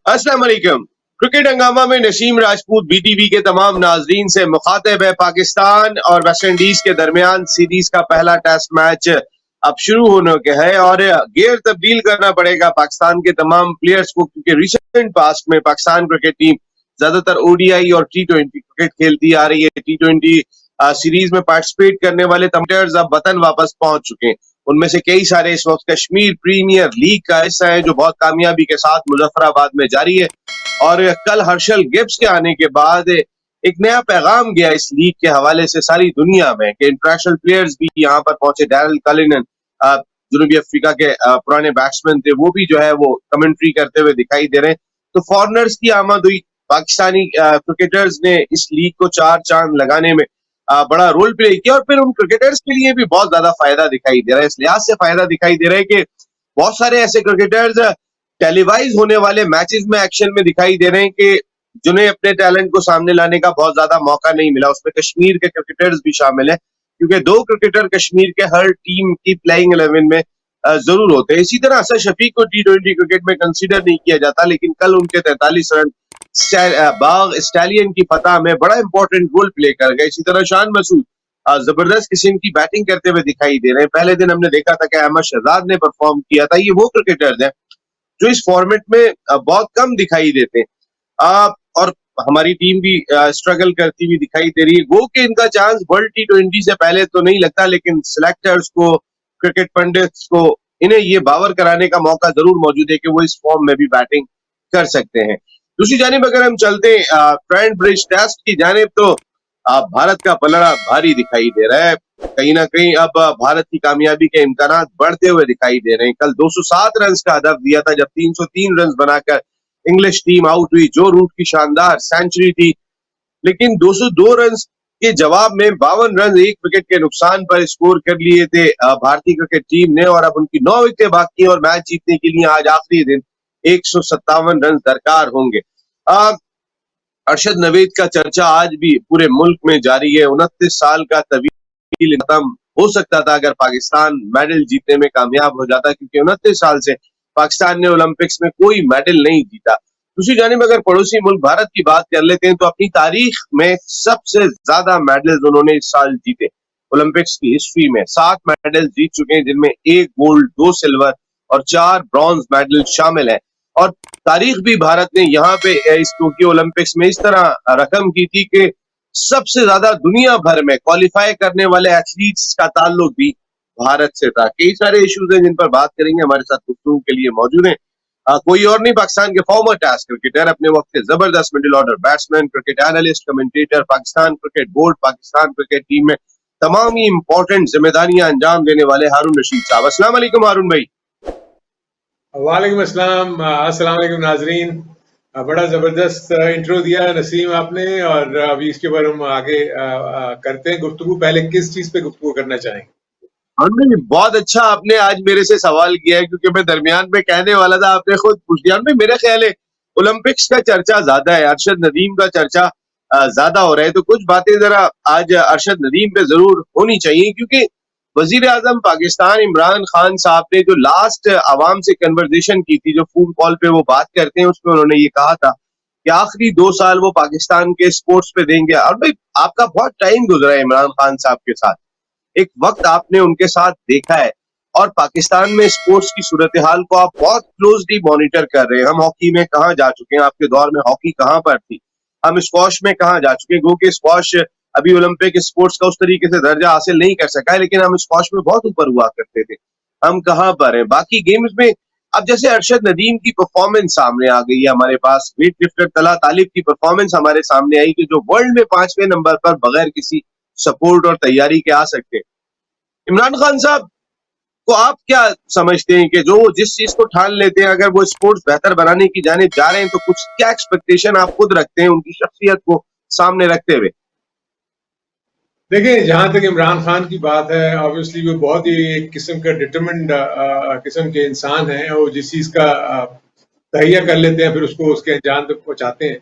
अस्सलाम वालेकुम। क्रिकेट हंगामा में नसीम राजपूत बीटीवी के तमाम नाजरीन से मुखातिब है। पाकिस्तान और वेस्ट इंडीज के दरमियान सीरीज का पहला टेस्ट मैच अब शुरू होने के है और गेयर तब्दील करना पड़ेगा पाकिस्तान के तमाम प्लेयर्स को, क्योंकि रिसेंट पास्ट में पाकिस्तान क्रिकेट टीम ज्यादातर ओडीआई और टी20 क्रिकेट खेलती आ रही है। टी20 सीरीज में पार्टिसिपेट करने वाले तमाम प्लेयर्स अब वतन वापस पहुंच चुके हैं। उनमें से कई सारे इस वक्त कश्मीर प्रीमियर लीग का हिस्सा है, जो बहुत कामयाबी के साथ मुजफ्फराबाद में जारी है। और कल हर्षल गिब्स के आने के बाद एक नया पैगाम गया इस लीग के हवाले से सारी दुनिया में कि इंटरनेशनल प्लेयर्स भी यहाँ पर पहुंचे। डैरल कलिनन, जनूबी अफ्रीका के पुराने बैट्समैन थे, वो भी जो है वो कमेंट्री करते हुए दिखाई दे रहे हैं। तो फॉरनर्स की आमद हुई। पाकिस्तानी क्रिकेटर्स ने इस लीग को चार चांद लगाने में बड़ा रोल प्ले किया और फिर उन क्रिकेटर्स के लिए भी बहुत ज्यादा फायदा दिखाई दे रहा है। इस लिहाज से फायदा दिखाई दे रहा है कि बहुत सारे ऐसे क्रिकेटर्स टेलीवाइज होने वाले मैचेस में एक्शन में दिखाई दे रहे हैं कि जिन्हें अपने टैलेंट को सामने लाने का बहुत ज्यादा मौका नहीं मिला। उसमें कश्मीर के क्रिकेटर्स भी शामिल हैं, क्योंकि दो क्रिकेटर कश्मीर के हर टीम की प्लेइंग 11 में जरूर होते हैं। इसी तरह असद शफीक को टी20 क्रिकेट में कंसीडर नहीं किया जाता, लेकिन कल उनके 43 रन बाग स्टैलियन की फतह में बड़ा इंपॉर्टेंट रोल प्ले कर गए। इसी तरह शान मसूद जबरदस्त किस्म की बैटिंग करते हुए दिखाई दे रहे हैं। पहले दिन हमने देखा था कि अहमद शहजाद ने परफॉर्म किया था। ये वो क्रिकेटर्स हैं जो इस फॉर्मेट में बहुत कम दिखाई देते हैं और हमारी टीम भी स्ट्रगल करती हुई दिखाई दे रही है। गो के इनका चांस वर्ल्ड टी20 से पहले तो नहीं लगता, लेकिन सिलेक्टर्स को, क्रिकेट पंडित्स को, इन्हें ये बावर कराने का मौका जरूर मौजूद है कि वो इस फॉर्म में भी बैटिंग कर सकते हैं। दूसरी जानिब अगर हम चलते ट्रेंट ब्रिज टेस्ट की जानिब, तो भारत का पलड़ा भारी दिखाई दे रहा है। कहीं ना कहीं अब भारत की कामयाबी के इम्कान बढ़ते हुए दिखाई दे रहे हैं। कल 207 रन का हदफ दिया था, जब 303 रन बनाकर इंग्लिश टीम आउट हुई। जो रूट की शानदार सेंचुरी थी, लेकिन 202 रन के जवाब में 52 रन एक विकेट के नुकसान पर स्कोर कर लिए थे भारतीय क्रिकेट टीम ने। और अब उनकी 9 विकेटें बाकी और मैच जीतने के लिए आज आखिरी दिन 157 रन दरकार होंगे। अरशद नवीद का चर्चा आज भी पूरे मुल्क में जारी है। 29 साल का तवील खत्म हो सकता था अगर पाकिस्तान मेडल जीतने में कामयाब हो जाता, क्योंकि 29 साल से पाकिस्तान ने ओलंपिक्स में कोई मेडल नहीं जीता। दूसरी जानिब अगर पड़ोसी मुल्क भारत की बात कर लेते हैं, तो अपनी तारीख में सबसे ज्यादा मेडल्स उन्होंने इस साल जीते। ओलंपिक्स की हिस्ट्री में 7 मेडल जीत चुके हैं, जिनमें 1 गोल्ड, 2 सिल्वर और 4 ब्रॉन्ज मेडल शामिल है। और तारीख भी भारत ने यहाँ पे इस टोक्यो ओलंपिक्स में इस तरह रकम की थी कि सबसे ज्यादा दुनिया भर में क्वालिफाई करने वाले एथलीट्स का ताल्लुक भी भारत से था। कई सारे इश्यूज हैं जिन पर बात करेंगे। हमारे साथ गुफ्तगू के लिए मौजूद हैं कोई और नहीं, पाकिस्तान के फॉर्मर टेस्ट क्रिकेटर, अपने वक्त के जबरदस्त middle order batsman, cricket analyst, commentator, Pakistan cricket board, Pakistan cricket team में तमाम ही इंपॉर्टेंट जिम्मेदारियां अंजाम देने वाले हारून रशीद साहब। अस्सलाम वालेकुम हारून भाई। वालेकुम अस्सलाम, अस्सलाम वालेकुम नाजरीन। बड़ा जबरदस्त इंट्रो दिया नसीम आपने, और अभी इसके ऊपर हम आगे करते हैं गुफ्तगू। पहले किस चीज पे गुफ्तगू करना चाहेंगे? बहुत अच्छा आपने आज मेरे से सवाल किया है, क्योंकि मैं दरमियान में कहने वाला था, आपने खुद पूछ लिया। मेरा ख्याल है ओलंपिक्स का चर्चा ज्यादा है, अरशद नदीम का चर्चा ज्यादा हो रहा है, तो कुछ बातें जरा आज अरशद नदीम पे जरूर होनी चाहिए। क्योंकि वजीर आजम पाकिस्तान इमरान खान साहब ने जो लास्ट आवाम से कन्वर्सेशन की थी, जो फोन कॉल पे वो बात करते हैं, उसमें उन्होंने ये कहा था कि आखिरी 2 साल वो पाकिस्तान के स्पोर्ट्स पे देंगे। और भाई आपका बहुत टाइम गुजरा है इमरान खान साहब के साथ, एक वक्त आपने उनके साथ देखा है, और पाकिस्तान में स्पोर्ट्स की सूरत हाल को आप बहुत क्लोजली मॉनिटर कर रहे हैं। हम हॉकी में कहाँ जा चुके हैं, आपके दौर में हॉकी कहाँ पर थी, हम स्क्वॉश में कहाँ जा चुके हैं। गो के स्क्वॉश अभी ओलंपिक स्पोर्ट्स का उस तरीके से दर्जा हासिल नहीं कर सका है, लेकिन हम स्क्वॉश में बहुत ऊपर हुआ करते थे। हम कहाँ पर हैं बाकी गेम्स में? अब जैसे अरशद नदीम की परफॉर्मेंस सामने आ गई है हमारे पास, वेट लिफ्टर तला तालिब की परफॉर्मेंस हमारे सामने आई कि जो वर्ल्ड में 5वें नंबर पर बगैर किसी सपोर्ट और तैयारी के आ सकते। इमरान खान साहब को आप क्या समझते हैं कि जो जिस चीज को ठान लेते हैं, अगर वो स्पोर्ट्स बेहतर बनाने की जानिब जा रहे हैं, तो कुछ क्या एक्सपेक्टेशन आप खुद रखते हैं उनकी शख्सियत को सामने रखते हुए? देखिए, जहां तक इमरान खान की बात है, ऑब्वियसली वो बहुत ही एक किस्म का डिटरमिन्ड किस्म के इंसान हैं, और जिस चीज का तहिया कर लेते हैं फिर उसको उसके अंजाम तक पहुंचाते हैं।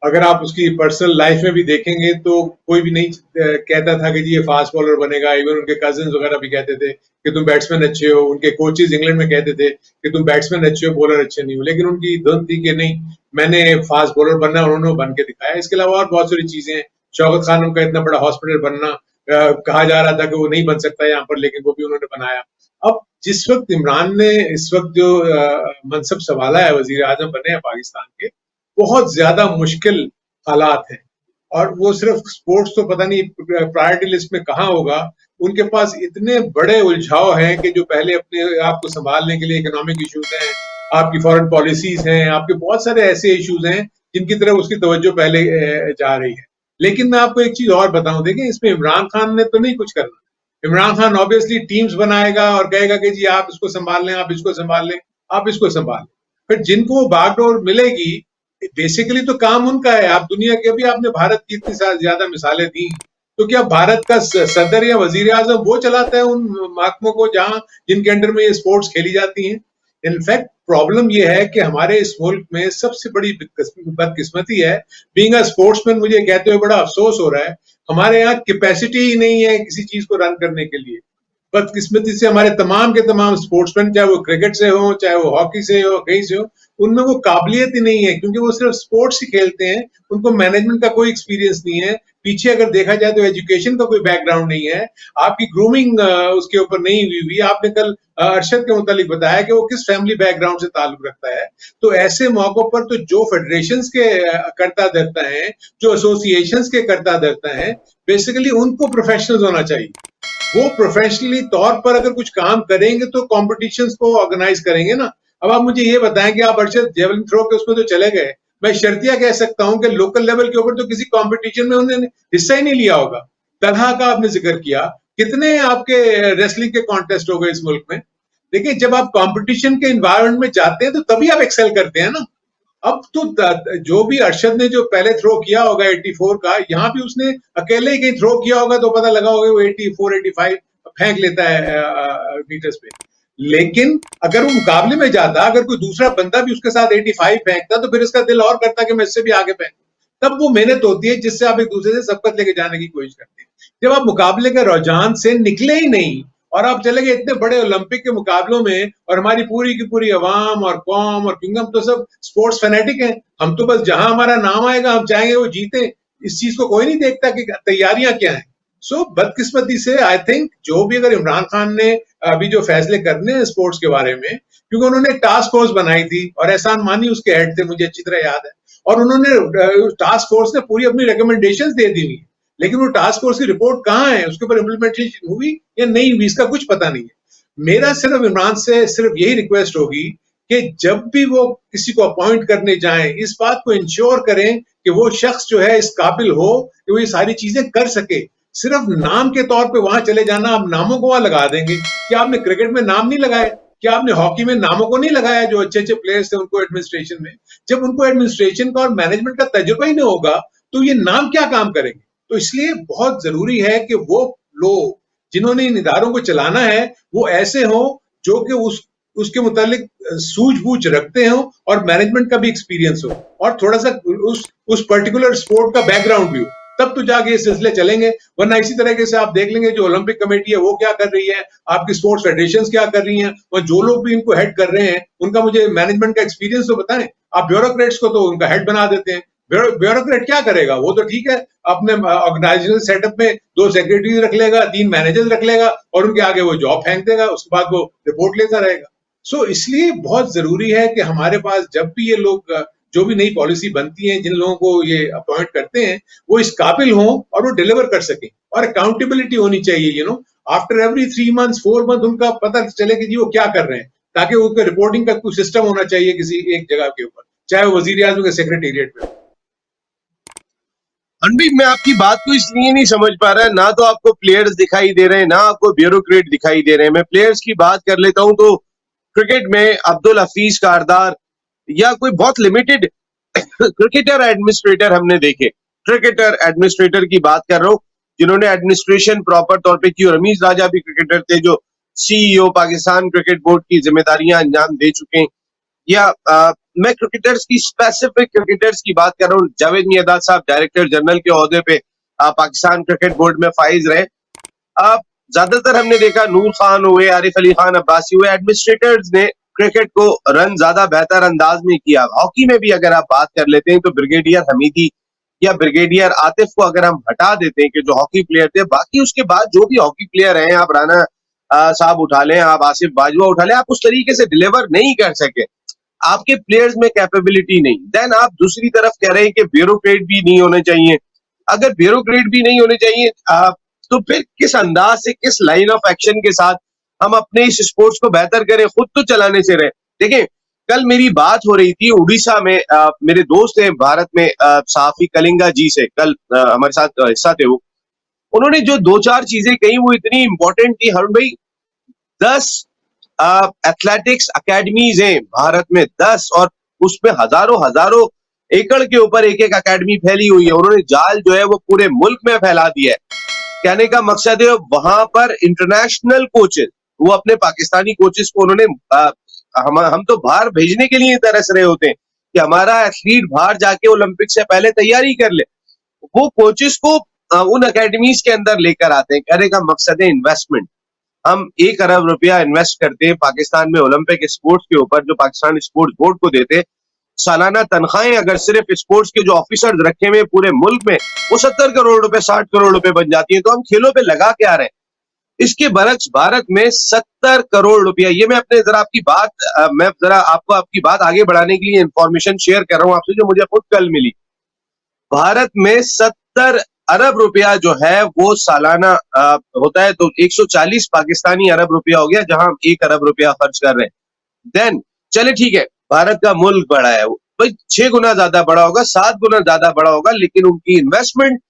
अगर आप उसकी पर्सनल लाइफ में भी देखेंगे तो कोई भी नहीं कहता था कि जी ये फास्ट बॉलर बनेगा। इवन उनके कजिन्स वगैरह भी कहते थे कि तुम बैट्समैन अच्छे हो, उनके कोचेज इंग्लैंड में कहते थे कि तुम बैट्समैन अच्छे हो, बॉलर अच्छे नहीं हो, लेकिन उनकी धुन थी कि नहीं, मैंने फास्ट बॉलर बनना है, उन्होंने बन के दिखाया। इसके अलावा और बहुत सारी चीजें हैं। शौकत खान का इतना बड़ा हॉस्पिटल बनना, कहा जा रहा था कि वो नहीं बन सकता यहाँ पर, लेकिन वो भी उन्होंने बनाया। अब जिस वक्त इमरान ने इस वक्त जो मनसब संभाला है, वजीर आजम बने हैं पाकिस्तान के, बहुत ज्यादा मुश्किल हालात हैं। और वो सिर्फ स्पोर्ट्स तो पता नहीं प्रायोरिटी लिस्ट में कहाँ होगा। उनके पास इतने बड़े उलझाव हैं कि जो पहले अपने आप को संभालने के लिए इकोनॉमिक इश्यूज हैं, आपकी फॉरेन पॉलिसीज हैं, आपके बहुत सारे ऐसे इश्यूज हैं जिनकी तरफ उसकी तवज्जो पहले जा रही है। लेकिन मैं आपको एक चीज और बताऊं, देखिए इसमें इमरान खान ने तो नहीं कुछ करना। इमरान खान ऑब्वियसली टीम्स बनाएगा और कहेगा कि जी आप इसको संभाल लें, आप इसको संभाल लें, आप इसको संभाल लें। फिर जिनको वो बागडोर मिलेगी, बेसिकली तो काम उनका है। आप दुनिया के, अभी आपने भारत की इतनी ज्यादा मिसालें दी, तो क्या भारत का सदर या वजीर आजम वो चलाता है उन महकमों को जहां जिनके अंडर में ये स्पोर्ट्स खेली जाती हैं? इनफैक्ट प्रॉब्लम ये है कि हमारे इस मुल्क में सबसे बड़ी बदकिस्मती है। बीइंग अ स्पोर्ट्समैन मुझे कहते हुए बड़ा अफसोस हो रहा है, हमारे यहाँ कैपेसिटी ही नहीं है किसी चीज को रन करने के लिए। बदकिस्मती से हमारे तमाम के तमाम स्पोर्ट्समैन, चाहे वो क्रिकेट से हो, चाहे वो हॉकी से हो, कहीं से हो, उनमें वो काबिलियत ही नहीं है, क्योंकि वो सिर्फ स्पोर्ट्स ही खेलते हैं। उनको मैनेजमेंट का कोई एक्सपीरियंस नहीं है। पीछे अगर देखा जाए तो एजुकेशन का कोई बैकग्राउंड नहीं है। आपकी ग्रूमिंग उसके ऊपर नहीं हुई हुई। आपने कल अरशद के मुतालिक बताया कि वो किस फैमिली बैकग्राउंड से ताल्लुक रखता है। तो ऐसे मौकों पर तो जो फेडरेशंस के करता धरता है, जो एसोसिएशंस के करता धरता है, बेसिकली उनको प्रोफेशनल्स होना चाहिए। वो प्रोफेशनली तौर पर अगर कुछ काम करेंगे तो कॉम्पिटिशन्स को ऑर्गेनाइज करेंगे ना। अब आप मुझे ये बताएं कि आप अरशद जेवलिन थ्रो के उसमें तो चले गए, मैं शर्तिया कह सकता हूं कि लोकल लेवल के ऊपर तो किसी कंपटीशन में उन्होंने हिस्सा ही नहीं लिया होगा। तलहा का आपने जिक्र किया, कितने आपके रेसलिंग के कॉन्टेस्ट हो गए इस मुल्क में। देखिए जब आप कंपटीशन के एनवायरनमेंट में जाते हैं तो तभी आप एक्सेल करते हैं ना। अब तो जो भी अरशद ने जो पहले थ्रो किया होगा 84 का, यहाँ भी उसने अकेले ही कहीं थ्रो किया होगा तो पता लगा होगा वो 84 85 फेंक लेता है मीटर्स पे। लेकिन अगर वो मुकाबले में जाता, अगर कोई दूसरा बंदा भी उसके साथ 85 फेंकता, तो फिर इसका दिल और करता कि मैं इससे भी आगे फेंकूं। तब वो मेहनत होती है जिससे आप एक दूसरे से सबकत लेके जाने की कोशिश करते हैं। जब आप मुकाबले के रुझान से निकले ही नहीं और आप चले गए इतने बड़े ओलंपिक के मुकाबलों में, और हमारी पूरी की पूरी अवाम और कौम और किंगडम तो सब स्पोर्ट्स फैनेटिक हैं। हम तो बस जहां हमारा नाम आएगा हम चाहेंगे वो जीते। इस चीज को कोई नहीं देखता कि तैयारियां क्या हैं। सो बदकिस्मती से आई थिंक जो भी, अगर इमरान खान ने अभी जो फैसले करने हैं स्पोर्ट्स के बारे में, क्योंकि उन्होंने एक टास्क फोर्स बनाई थी और एहसान मानी उसके हेड थे, मुझे अच्छी तरह याद है, और उन्होंने टास्क फोर्स ने पूरी अपनी रिकमेंडेशंस दे दी हुई, लेकिन वो टास्क फोर्स की रिपोर्ट कहाँ है, उसके ऊपर इम्प्लीमेंटेशन हुई या नहीं हुई, इसका कुछ पता नहीं है। मेरा सिर्फ इमरान से सिर्फ यही रिक्वेस्ट होगी कि जब भी वो किसी को अपॉइंट करने जाएं, इस बात को इंश्योर करें कि वो शख्स जो है इस काबिल हो कि वो ये सारी चीजें कर सके। सिर्फ नाम के तौर पे वहां चले जाना, आप नामों को वहां लगा देंगे। क्या आपने क्रिकेट में नाम नहीं लगाया? क्या आपने हॉकी में नामों को नहीं लगाया? जो अच्छे अच्छे प्लेयर्स थे उनको एडमिनिस्ट्रेशन में, जब उनको एडमिनिस्ट्रेशन का और मैनेजमेंट का तजुर्बा ही नहीं होगा तो ये नाम क्या काम करेंगे? तो इसलिए बहुत जरूरी है कि वो लोग जिन्होंने इन इदारों को चलाना है वो ऐसे हो जो कि उसके मुतालिक सूझबूझ रखते हो और मैनेजमेंट का भी एक्सपीरियंस हो और थोड़ा सा उस पर्टिकुलर स्पोर्ट का बैकग्राउंड भी हो, तब तो जाके ये सिलसिले चलेंगे। वरना इसी तरीके से आप देख लेंगे जो ओलंपिक कमेटी है वो क्या कर रही है, आपकी स्पोर्ट्स फेडरेशंस क्या कर रही हैं, और जो लोग भी इनको हेड कर रहे हैं उनका मुझे मैनेजमेंट का एक्सपीरियंस तो बताएं। आप ब्यूरोक्रेट्स को तो उनका हेड बना देते हैं। ब्यूरोक्रेट क्या करेगा? वो तो ठीक है, अपने ऑर्गेनाइजेशनल सेटअप में 2 सेक्रेटरी रख लेगा, 3 मैनेजर्स रख लेगा और उनके आगे वो जॉब फेंक देगा, उसके बाद वो रिपोर्ट लेता रहेगा। सो इसलिए बहुत जरूरी है कि हमारे पास जब भी ये लोग जो भी नई पॉलिसी बनती है, जिन लोगों को ये अपॉइंट करते हैं, वो इस काबिल हों और वो डिलीवर कर सकें। और अकाउंटेबिलिटी होनी चाहिए, आफ्टर एवरी 3 मंथ्स 4 मंथ उनका पता चले कि जी वो क्या कर रहे हैं, ताकि उनका रिपोर्टिंग का कुछ सिस्टम होना चाहिए किसी एक जगह के ऊपर, चाहे वो वजीर आज़म के सेक्रेटेरिएट में। अनबी, मैं आपकी बात को इसलिए नहीं समझ पा रहा है, ना तो आपको प्लेयर्स दिखाई दे रहे हैं, ना आपको ब्यूरोक्रेट दिखाई दे रहे हैं। मैं प्लेयर्स की बात कर लेता हूं तो क्रिकेट में अब्दुल हफीज कारदार या कोई बहुत लिमिटेड क्रिकेटर एडमिनिस्ट्रेटर हमने देखे। क्रिकेटर एडमिनिस्ट्रेटर की बात कर रहा हूं जिन्होंने एडमिनिस्ट्रेशन प्रॉपर तौर पे की, और रमीज राजा भी क्रिकेटर थे जो CEO पाकिस्तान क्रिकेट बोर्ड की जिम्मेदारियां अंजाम दे चुके हैं। या मैं क्रिकेटर्स की, स्पेसिफिक क्रिकेटर्स की बात कर रहा हूँ। जावेद मियांदाद साहब डायरेक्टर जनरल के ओहदे पे पाकिस्तान क्रिकेट बोर्ड में फाइज रहे। अब ज्यादातर हमने देखा नूर खान हुए, आरिफ अली खान अब्बासी हुए, एडमिनिस्ट्रेटर्स ने क्रिकेट को रन ज्यादा बेहतर अंदाज में किया। हॉकी में भी अगर आप बात कर लेते हैं तो ब्रिगेडियर हमीदी या ब्रिगेडियर आतिफ को अगर हम हटा देते हैं कि जो हॉकी प्लेयर थे, बाकी उसके बाद जो भी हॉकी प्लेयर हैं, आप राना साहब उठा लें, आप आसिफ बाजवा उठा लें, आप उस तरीके से डिलीवर नहीं कर सके। आपके प्लेयर्स में कैपेबिलिटी नहीं। देन आप दूसरी तरफ कह रहे हैं कि ब्यूरोक्रेट भी नहीं होने चाहिए। अगर ब्यूरोक्रेट भी नहीं होने चाहिए तो फिर किस अंदाज से, किस लाइन ऑफ एक्शन के साथ हम अपने इस स्पोर्ट्स को बेहतर करें? खुद तो चलाने से रहे। देखिए, कल मेरी बात हो रही थी उड़ीसा में, मेरे दोस्त हैं भारत में, सहाफी कलिंगा जी से, कल हमारे साथ हिस्सा थे वो। उन्होंने जो दो चार चीजें कही वो इतनी इंपॉर्टेंट थी। हरुण भाई, 10 एथलेटिक्स अकेडमीज हैं भारत में, 10, और उसमें हजारों हजारों एकड़ के ऊपर एक एक अकेडमी फैली हुई है। उन्होंने जाल जो है वो पूरे मुल्क में फैला दिया है। कहने का मकसद है वहां पर इंटरनेशनल कोचेस, वो अपने पाकिस्तानी कोचेस को उन्होंने हम तो बाहर भेजने के लिए तरस रहे होते हैं कि हमारा एथलीट बाहर जाके ओलंपिक से पहले तैयारी कर ले। वो कोचेस को उन अकेडमीज के अंदर लेकर आते हैं। कहने का मकसद है इन्वेस्टमेंट। हम 1 अरब रुपया इन्वेस्ट करते हैं पाकिस्तान में ओलंपिक स्पोर्ट्स के ऊपर, जो पाकिस्तान स्पोर्ट्स बोर्ड को देते। सालाना तनख्वाहें अगर सिर्फ स्पोर्ट्स के जो ऑफिसर्स रखे हुए पूरे मुल्क में, वो 70 करोड़ रुपए, 60 करोड़ रुपए बन जाती है। तो हम खेलों पे लगा के आ रहे हैं। इसके बरक्स भारत में 70 करोड़ रुपया, ये मैं अपने जरा आपकी बात, मैं जरा आपको आपकी बात आगे बढ़ाने के लिए इंफॉर्मेशन शेयर कर रहा हूं आपसे, जो मुझे खुद कल मिली। भारत में 70 अरब रुपया जो है वो सालाना होता है, तो 140 पाकिस्तानी अरब रुपया हो गया, जहां हम 1 अरब रुपया खर्च कर रहे हैं। देन चले ठीक है, भारत का मुल्क बड़ा है, भाई 6 गुना ज्यादा बड़ा होगा, 7 गुना ज्यादा बड़ा होगा, लेकिन उनकी इन्वेस्टमेंट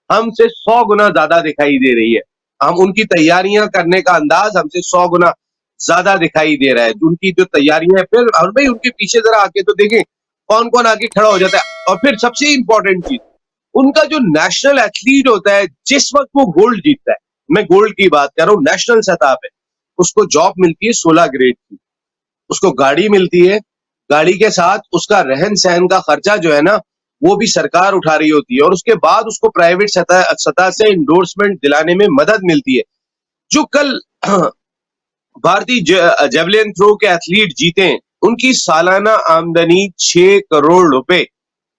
हमसे 100 गुना ज्यादा दिखाई दे रही है। हम उनकी तैयारियां करने का अंदाज हमसे 100 गुना ज्यादा दिखाई दे रहा है। उनकी जो तैयारियां है, फिर और भाई उनके पीछे जरा आके तो देखें कौन कौन आके खड़ा हो जाता है। और फिर सबसे इंपॉर्टेंट चीज, उनका जो नेशनल एथलीट होता है, जिस वक्त वो गोल्ड जीतता है, मैं गोल्ड की बात कर रहा हूँ, नेशनल सतह पे उसको जॉब मिलती है 16 ग्रेड की, उसको गाड़ी मिलती है, गाड़ी के साथ उसका रहन सहन का खर्चा जो है ना वो भी सरकार उठा रही होती है, और उसके बाद उसको प्राइवेट सतह से इंडोर्समेंट दिलाने में मदद मिलती है। जो कल भारतीय जेवलिन थ्रो के एथलीट जीते हैं, उनकी सालाना आमदनी 6 करोड़ रुपए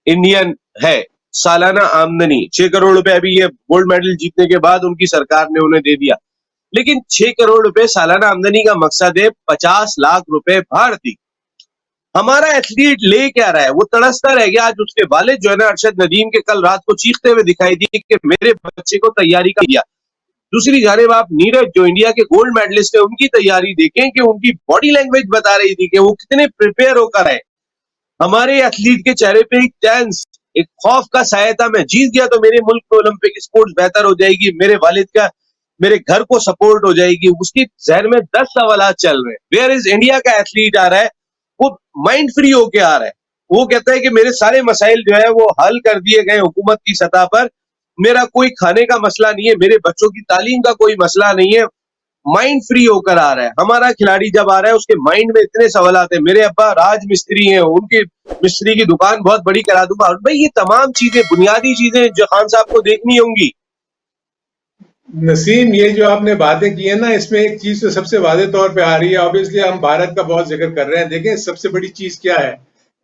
इंडियन है। सालाना आमदनी 6 करोड़ रुपए, अभी ये गोल्ड मेडल जीतने के बाद उनकी सरकार ने उन्हें दे दिया। लेकिन 6 करोड़ रुपए सालाना आमदनी का मकसद है 50 लाख रुपए भारतीय। हमारा एथलीट ले क्या रहा है? वो तड़सता रह गया। आज उसके वालिद जो है ना, अरशद नदीम, के कल रात को चीखते हुए दिखाई दिए कि मेरे बच्चे को तैयारी का दिया। दूसरी जानिब आप नीरज, जो इंडिया के गोल्ड मेडलिस्ट है, उनकी तैयारी देखें कि उनकी बॉडी लैंग्वेज बता रही थी कि वो कितने प्रिपेयर होकर आए। हमारे एथलीट के चेहरे पे एक टेंस, एक खौफ का साया था, मैं जीत गया तो मेरे मुल्क में ओलंपिक स्पोर्ट्स बेहतर हो जाएगी, मेरे वालिद का, मेरे घर को सपोर्ट हो जाएगी। उसकी जहन में 10 सवालात चल रहे हैं। वेयर इज इंडिया का एथलीट आ रहा है, वो माइंड फ्री होके आ रहा है। वो कहता है कि मेरे सारे मसाइल जो है वो हल कर दिए गए हुकूमत की सतह पर, मेरा कोई खाने का मसला नहीं है, मेरे बच्चों की तालीम का कोई मसला नहीं है, माइंड फ्री होकर आ रहा है। हमारा खिलाड़ी जब आ रहा है उसके माइंड में इतने सवाल हैं, मेरे अब्बा राज मिस्त्री हैं, उनकी मिस्त्री की दुकान बहुत बड़ी करा दूंगा। और भाई ये तमाम चीजें, बुनियादी चीजें जो खान साहब को देखनी होंगी। नसीम, ये जो आपने बातें की है ना, इसमें एक चीज तो सबसे वादे तौर पे आ रही है। ऑब्वियसली हम भारत का बहुत जिक्र कर रहे हैं। देखें सबसे बड़ी चीज क्या है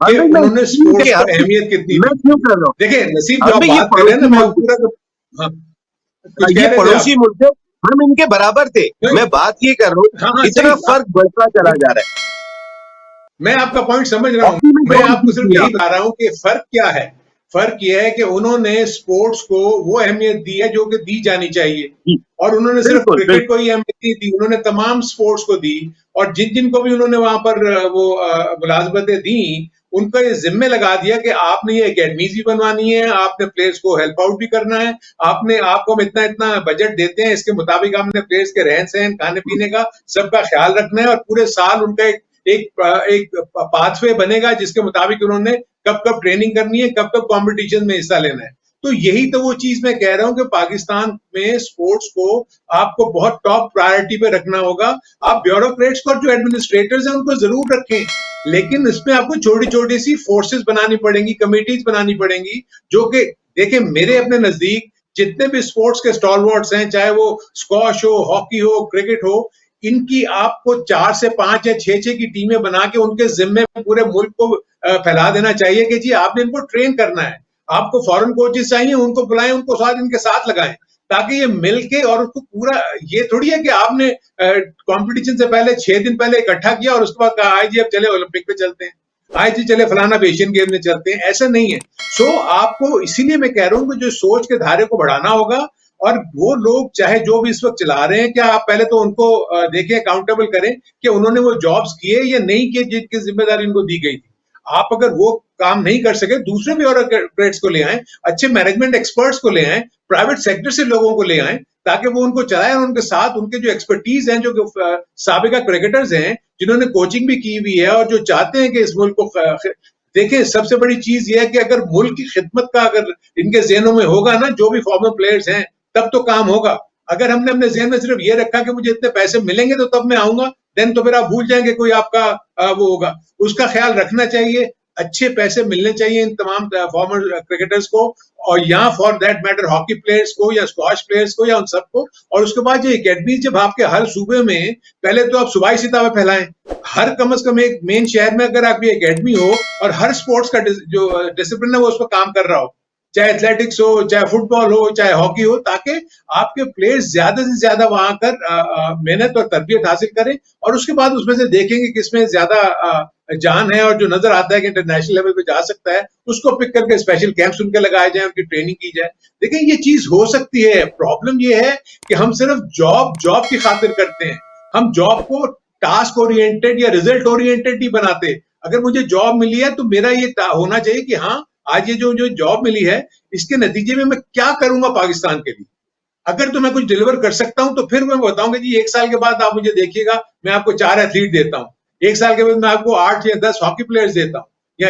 कि उन्होंने स्पोर्ट्स को अहमियत कितनी दी। देखें नसीम, जो आप बात कर रहे हैं ना, मैं पूरा कुछ ये पड़ोसी मुल्क है, हम इनके बराबर थे। मैं बात ये कर रहा हूँ, इतना फर्क बढ़ता चला जा रहा है। मैं आपका पॉइंट समझ रहा हूँ, मैं आपको सिर्फ यही बता रहा हूँ कि फर्क क्या है। फर्क यह है कि उन्होंने स्पोर्ट्स को वो अहमियत दी है जो कि दी जानी चाहिए, और उन्होंने सिर्फ क्रिकेट को ही अहमियत नहीं दी, उन्होंने तमाम स्पोर्ट्स को दी। और जिन जिन को भी उन्होंने वहां पर वो मुलाजमतें दी, उनको ये जिम्मे लगा दिया कि आपने ये एकेडमीज भी बनवानी है, आपने प्लेयर्स को हेल्प आउट भी करना है, आपको हम इतना इतना बजट देते हैं, इसके मुताबिक आपने प्लेयर्स के रहन सहन, खाने पीने का सबका ख्याल रखना है, और पूरे साल उनका एक पाथवे बनेगा जिसके मुताबिक उन्होंने कब कब ट्रेनिंग करनी है, कब कब कंपटीशन में हिस्सा लेना है। तो यही तो वो चीज मैं कह रहा हूं कि पाकिस्तान में स्पोर्ट्स को आपको बहुत टॉप प्रायोरिटी पे रखना होगा। आप ब्यूरोक्रेट्स और जो एडमिनिस्ट्रेटर्स हैं उनको जरूर रखें, लेकिन इसमें आपको छोटी छोटी सी फोर्सेस बनानी पड़ेंगी, कमिटीज बनानी पड़ेंगी, जो कि देखिए मेरे अपने नजदीक जितने भी स्पोर्ट्स के स्टॉलवर्ड्स हैं, चाहे वो स्क्वाश हो, हॉकी हो, क्रिकेट हो, इनकी आपको 4 से 5 या 6 की टीमें बना के उनके जिम्मे पूरे मुल्क को फैला देना चाहिए कि जी आपने इनको ट्रेन करना है। आपको फॉरेन कोचेस चाहिए, उनको बुलाएं, उनको साथ इनके साथ लगाएं, ताकि ये मिलके और उसको पूरा, ये थोड़ी है कि आपने कंपटीशन से पहले 6 दिन पहले इकट्ठा किया और उसके बाद कहा आज जी अब चले ओलंपिक पे चलते हैं, आज जी चले फलाना एशियन गेम में चलते हैं, ऐसा नहीं है। सो आपको इसीलिए मैं कह रहा हूं कि जो सोच के धारे को बढ़ाना होगा, और वो लोग चाहे जो भी इस वक्त चला रहे हैं, क्या आप पहले तो उनको देखें, अकाउंटेबल करें कि उन्होंने वो जॉब्स किए या नहीं किए जिनकी जिम्मेदारी उनको दी गई थी। आप अगर वो काम नहीं कर सके, दूसरे ब्यूरोक्रेट्स को ले आए, अच्छे मैनेजमेंट एक्सपर्ट्स को ले आए, प्राइवेट सेक्टर से लोगों को ले आए, ताकि वो उनको चलाएं और उनके साथ उनके जो एक्सपर्टीज हैं, जो साबिका क्रिकेटर्स हैं जिन्होंने कोचिंग भी की हुई है और जो चाहते हैं कि इस मुल्क को देखें। सबसे बड़ी चीज ये है कि अगर मुल्क की खिदमत का अगर इनके जहनों में होगा ना, जो भी फॉर्मर प्लेयर्स हैं, तब तो काम होगा। अगर हमने अपने जहन में सिर्फ ये रखा कि मुझे इतने पैसे मिलेंगे तो तब मैं आऊंगा, देन तो फिर आप भूल जाएंगे कोई आपका वो होगा। उसका ख्याल रखना चाहिए, अच्छे पैसे मिलने चाहिए इन तमाम फॉर्मर क्रिकेटर्स को, और यहाँ for that matter hockey players को या स्क्वाश प्लेयर्स को या उन सबको। और उसके बाद जो एकेडमी जब आपके हर सूबे में, पहले तो आप सुबाई सिताबे फैलाएं, हर कम से कम एक मेन शहर में अगर आपकी एकेडमी हो और हर स्पोर्ट्स का जो डिसिप्लिन है वो उस पर काम कर रहा हो, चाहे एथलेटिक्स हो, चाहे फुटबॉल हो, चाहे हॉकी हो, ताकि आपके प्लेयर्स ज्यादा से ज्यादा वहां कर मेहनत और तरबियत हासिल करें, और उसके बाद उसमें से देखेंगे किसमें ज्यादा जान है और जो नजर आता है कि इंटरनेशनल लेवल पे जा सकता है, उसको पिक करके स्पेशल कैंप्स उनके लगाए जाए, उनकी ट्रेनिंग की जाए। देखिए ये चीज हो सकती है। प्रॉब्लम ये है कि हम सिर्फ जॉब की खातिर करते हैं। हम जॉब को टास्क ओरिएंटेड या रिजल्ट ओरिएंटेड नहीं बनाते। अगर मुझे जॉब मिली है तो मेरा ये होना चाहिए कि हाँ, आज ये जो जॉब मिली है, इसके नतीजे में मैं क्या करूंगा पाकिस्तान के लिए। अगर तो मैं कुछ डिलीवर कर सकता हूं तो फिर मैं बताऊंगा जी 1 साल के बाद आप मुझे देखिएगा, मैं आपको 4 एथलीट देता हूं, 1 साल के बाद मैं आपको 8 या 10 हॉकी प्लेयर्स देता हूं, या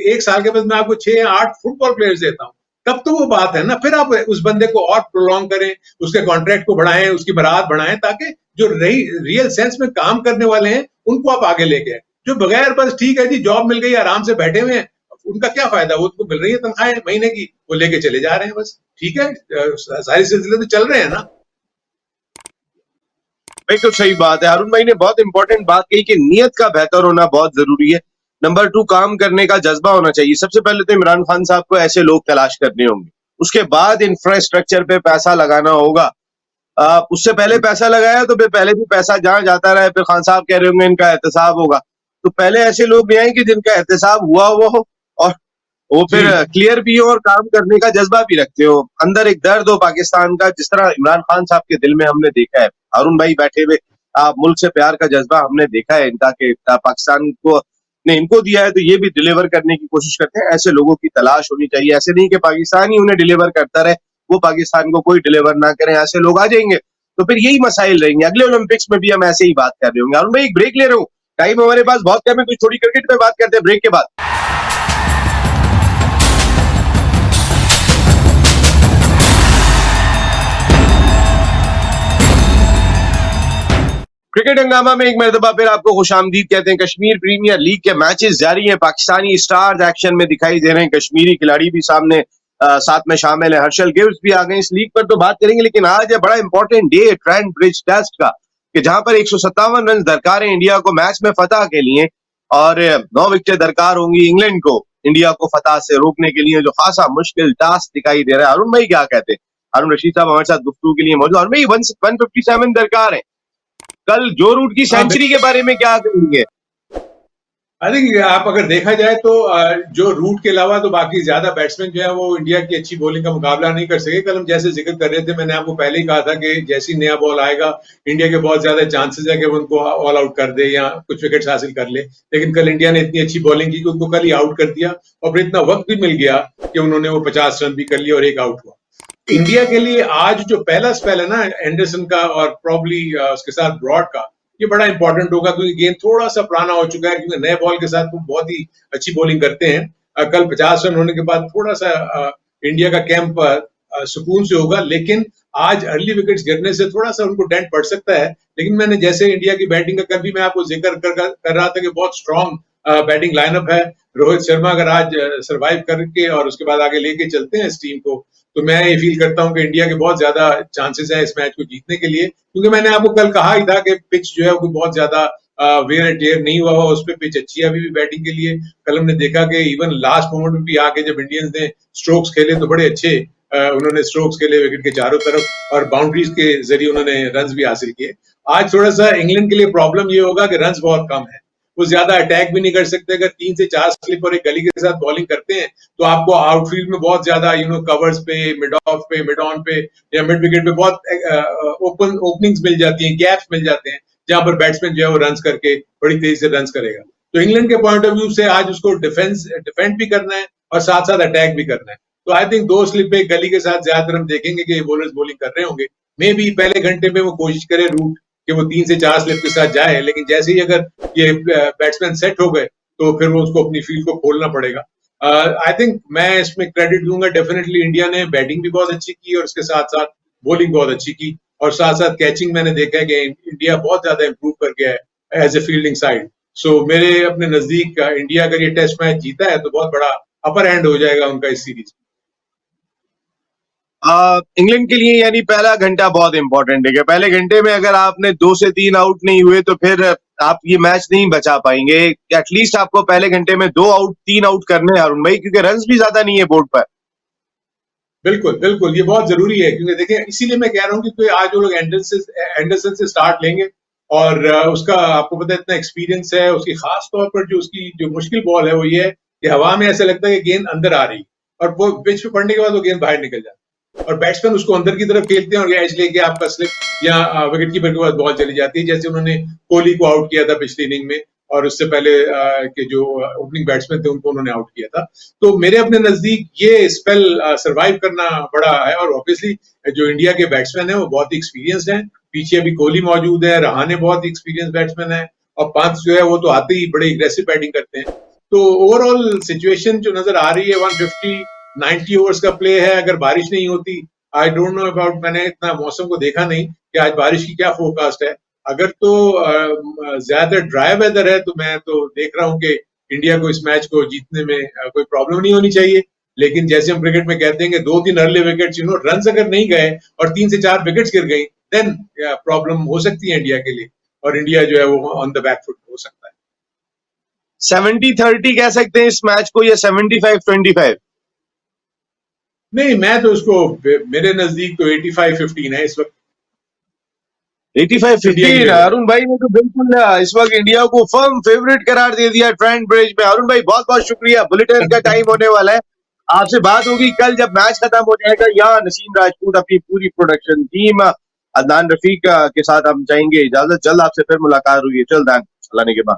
एक साल के बाद मैं आपको 6 या 8 फुटबॉल प्लेयर्स देता हूं। तब तो वो बात है ना। फिर आप उस बंदे को और प्रोलॉन्ग करें, उसके कॉन्ट्रैक्ट को बढ़ाएं, उसकी बारात बढ़ाएं, ताकि जो रियल सेंस में काम करने वाले हैं उनको आप आगे लेके आए। जो बगैर बस ठीक है जी जॉब मिल गई, आराम से बैठे हुए हैं, उनका क्या फायदा, वो उनको मिल रही है तनख्वाह महीने की, वो लेके चले जा रहे हैं बस। ठीक है, सारे सिलसिले तो चल रहे हैं ना। बिल्कुल सही बात है। अरुण भाई ने बहुत इंपॉर्टेंट बात कही कि नीयत का बेहतर होना बहुत जरूरी है। नंबर 2, काम करने का जज्बा होना चाहिए। सबसे पहले तो इमरान खान साहब को ऐसे लोग तलाश करने होंगे, उसके बाद इंफ्रास्ट्रक्चर पे पैसा लगाना होगा। उससे पहले पैसा लगाया तो फिर पहले भी पैसा जहां जाता रहे, फिर खान साहब कह रहे होंगे इनका एहतसाब होगा, तो पहले ऐसे लोग भी आए कि जिनका एहतसाब हुआ हो और वो फिर क्लियर भी हो और काम करने का जज्बा भी रखते हो, अंदर एक दर्द हो पाकिस्तान का, जिस तरह इमरान खान साहब के दिल में हमने देखा है। अरुण भाई बैठे हुए, मुल्क से प्यार का जज्बा हमने देखा है इनका, कि पाकिस्तान को ने इनको दिया है तो ये भी डिलीवर करने की कोशिश करते हैं। ऐसे लोगों की तलाश होनी चाहिए। ऐसे नहीं कि पाकिस्तान ही उन्हें डिलीवर करता रहे, वो पाकिस्तान को कोई डिलीवर ना करें। ऐसे लोग आ जाएंगे तो फिर यही मसाइल रहेंगे। अगले ओलंपिक्स में भी हम ऐसे ही बात कर रहे होंगे। अरुण भाई एक ब्रेक ले रहे हूँ, टाइम हमारे पास बहुत कम है, कुछ थोड़ी क्रिकेट पे बात करते हैं ब्रेक के बाद। क्रिकेट हंगामा में एक मरतबा फिर आपको खुशामदीद कहते हैं। कश्मीर प्रीमियर लीग के मैचेस जारी हैं, पाकिस्तानी स्टार्स एक्शन में दिखाई दे रहे हैं, कश्मीरी खिलाड़ी भी सामने साथ में शामिल है, हर्षल गिब्स भी आ गए। इस लीग पर तो बात करेंगे, लेकिन आज है बड़ा important day Trent Bridge test का, कि जहां पर 157 रन दरकार है इंडिया को मैच में फतह के लिए, और 9 विकेटें दरकार होंगी इंग्लैंड को इंडिया को फतह से रोकने के लिए, जो खासा मुश्किल टास्क दिखाई दे रहा है। अरुण भाई क्या कहते हैं? अरुण रशीद साहब हमारे साथ गुफ्तगू के लिए मौजूद। अरुण भाई 157 दरकार है, कल जो रूट की सेंचुरी के बारे में क्या कहेंगे? आई थिंक आप अगर देखा जाए तो जो रूट के अलावा तो बाकी ज्यादा बैट्समैन जो है वो इंडिया की अच्छी बॉलिंग का मुकाबला नहीं कर सके। कल हम जैसे जिक्र कर रहे थे, मैंने आपको पहले ही कहा था कि जैसी नया बॉल आएगा इंडिया के बहुत ज्यादा चांसेस है कि वो उनको ऑल आउट कर दे या कुछ विकेट्स हासिल कर ले। लेकिन कल इंडिया ने इतनी अच्छी बॉलिंग की कि उनको कल ही आउट कर दिया, और फिर इतना वक्त भी मिल गया कि उन्होंने वो 50 रन भी कर लिया और एक आउट हुआ। इंडिया के लिए आज जो पहला स्पेल है ना एंडरसन का और प्रॉब्ली उसके साथ ब्रॉड का, ये बड़ा इंपॉर्टेंट होगा, क्योंकि गेंद थोड़ा सा पुराना हो चुका है, क्योंकि नए बॉल के साथ वो बहुत ही अच्छी बॉलिंग करते हैं। कल 50 रन होने के बाद थोड़ा सा इंडिया का कैंप सुकून से होगा। लेकिन आज अर्ली विकेट्स गिरने से थोड़ा सा उनको डेंट पड़ सकता है, लेकिन मैंने जैसे इंडिया की बैटिंग का कल भी मैं आपको जिक्र कर रहा था कि बहुत स्ट्रांग बैटिंग लाइनअप है। रोहित शर्मा अगर आज सरवाइव करके और उसके बाद आगे लेके चलते हैं इस टीम को, तो मैं ये फील करता हूं कि इंडिया के बहुत ज्यादा चांसेस हैं इस मैच को जीतने के लिए, क्योंकि मैंने आपको कल कहा ही था कि पिच जो है वो बहुत ज्यादा वेयर एंड टेयर नहीं हुआ उस पर, पिच अच्छी है अभी भी बैटिंग के लिए। कल हमने देखा कि इवन लास्ट मोमेंट में भी आके जब इंडियंस ने स्ट्रोक्स खेले तो बड़े अच्छे उन्होंने स्ट्रोक्स खेले विकेट के चारों तरफ और बाउंड्रीज के जरिए उन्होंने रन्स भी हासिल किए। आज थोड़ा सा इंग्लैंड के लिए प्रॉब्लम ये होगा कि रन्स बहुत कम है, वो ज्यादा अटैक भी नहीं कर सकते। अगर 3 से 4 स्लिप और एक गली के साथ बॉलिंग करते हैं तो आपको आउटफील्ड में बहुत ज्यादा कवर्स पे, मिड ऑफ पे, मिड ऑन पे या मिड विकेट पे बहुत ओपनिंग्स मिल जाती हैं, गैप्स मिल जाते हैं जहां पर बैट्समैन जो है वो रन्स करके बड़ी तेजी से रन्स करेगा। तो इंग्लैंड के पॉइंट ऑफ व्यू से आज उसको डिफेंड भी करना है और साथ साथ अटैक भी करना है। तो आई थिंक 2 स्लिप पे गली के साथ ज्यादातर हम देखेंगे कि बॉलर्स बॉलिंग कर रहे होंगे। मे बी पहले घंटे में वो कोशिश करे रूट कि वो 3 से 4 स्लिप के साथ जाए, लेकिन जैसे ही अगर ये बैट्समैन सेट हो गए तो फिर वो उसको अपनी फील्ड को खोलना पड़ेगा। आई थिंक मैं इसमें क्रेडिट दूंगा डेफिनेटली इंडिया ने बैटिंग भी बहुत अच्छी की और उसके साथ साथ बॉलिंग बहुत अच्छी की और साथ साथ कैचिंग मैंने देखा है कि इंडिया बहुत ज्यादा इंप्रूव कर गया है एज ए फील्डिंग साइड। सो मेरे अपने नजदीक इंडिया अगर ये टेस्ट मैच जीता है तो बहुत बड़ा अपर हैंड हो जाएगा उनका इस सीरीज। इंग्लैंड के लिए यानी पहला घंटा बहुत इंपॉर्टेंट है कि पहले घंटे में अगर आपने 2 से 3 आउट नहीं हुए तो फिर आप ये मैच नहीं बचा पाएंगे। एटलीस्ट आपको पहले घंटे में 2 आउट 3 आउट करने हैं अरुण भाई, क्योंकि रन्स भी ज्यादा नहीं है बोर्ड पर। बिल्कुल बिल्कुल, ये बहुत जरूरी है क्योंकि देखिए इसीलिए मैं कह रहा हूँ कि आज वो लोग एंडरसन से स्टार्ट लेंगे और उसका आपको पता है इतना एक्सपीरियंस है उसकी, खास तौर पर जो उसकी जो मुश्किल बॉल है वो ये है कि हवा में ऐसा लगता है कि गेंद अंदर आ रही और वो पिच पे पड़ने के बाद वो गेंद बाहर निकल जाती है और बैट्समैन उसको अंदर की तरफ खेलते हैं और एज लेके आपका स्लिप या विकेट कीपर के पास बॉल चली जाती है, जैसे उन्होंने कोहली को आउट किया था पिछली इनिंग में और उससे पहले के जो ओपनिंग बैट्समैन थे उनको उन्होंने आउट किया था। तो मेरे अपने नजदीक ये स्पेल सरवाइव करना बड़ा है और ऑब्वियसली जो इंडिया के बैट्समैन है वो बहुत ही एक्सपीरियंस्ड है। पीछे अभी कोहली मौजूद है, रहाणे बहुत एक्सपीरियंस बैट्समैन है और पंत जो है वो तो आते ही बड़े एग्रेसिव बैटिंग करते हैं। तो ओवरऑल सिचुएशन जो नजर आ रही है 150-90 ओवर्स का प्ले है। अगर बारिश नहीं होती, आई डोंट नो अबाउट, मैंने इतना मौसम को देखा नहीं कि आज बारिश की क्या फोरकास्ट है। अगर तो ज्यादा ड्राई वेदर है तो मैं तो देख रहा हूं कि इंडिया को इस मैच को जीतने में कोई प्रॉब्लम नहीं होनी चाहिए। लेकिन जैसे हम क्रिकेट में कहते हैं कि 2-3 अर्ली विकेट्स रन अगर नहीं गए और 3 से 4 विकेट्स गिर गई देन प्रॉब्लम हो सकती है इंडिया के लिए और इंडिया जो है वो ऑन द बैक फुट हो सकता है। 70-30 कह सकते हैं इस मैच को या 75-25? नहीं, मैं तो उसको मेरे नजदीक तो 85-15 है इस वक्त। 85-15 अरुण भाई ने तो बिल्कुल इस वक्त इंडिया को फर्म फेवरेट करार दे दिया ट्रेंट ब्रिज में। अरुण भाई बहुत बहुत शुक्रिया, बुलेटिन का टाइम होने वाला है, आपसे बात होगी कल जब मैच खत्म हो जाएगा। यहाँ नसीम राजपूत अपनी पूरी प्रोडक्शन टीम अदनान रफीक के साथ हम चाहेंगे इजाजत, जल्द आपसे फिर मुलाकात हुई। चल दान चलाने के बाद।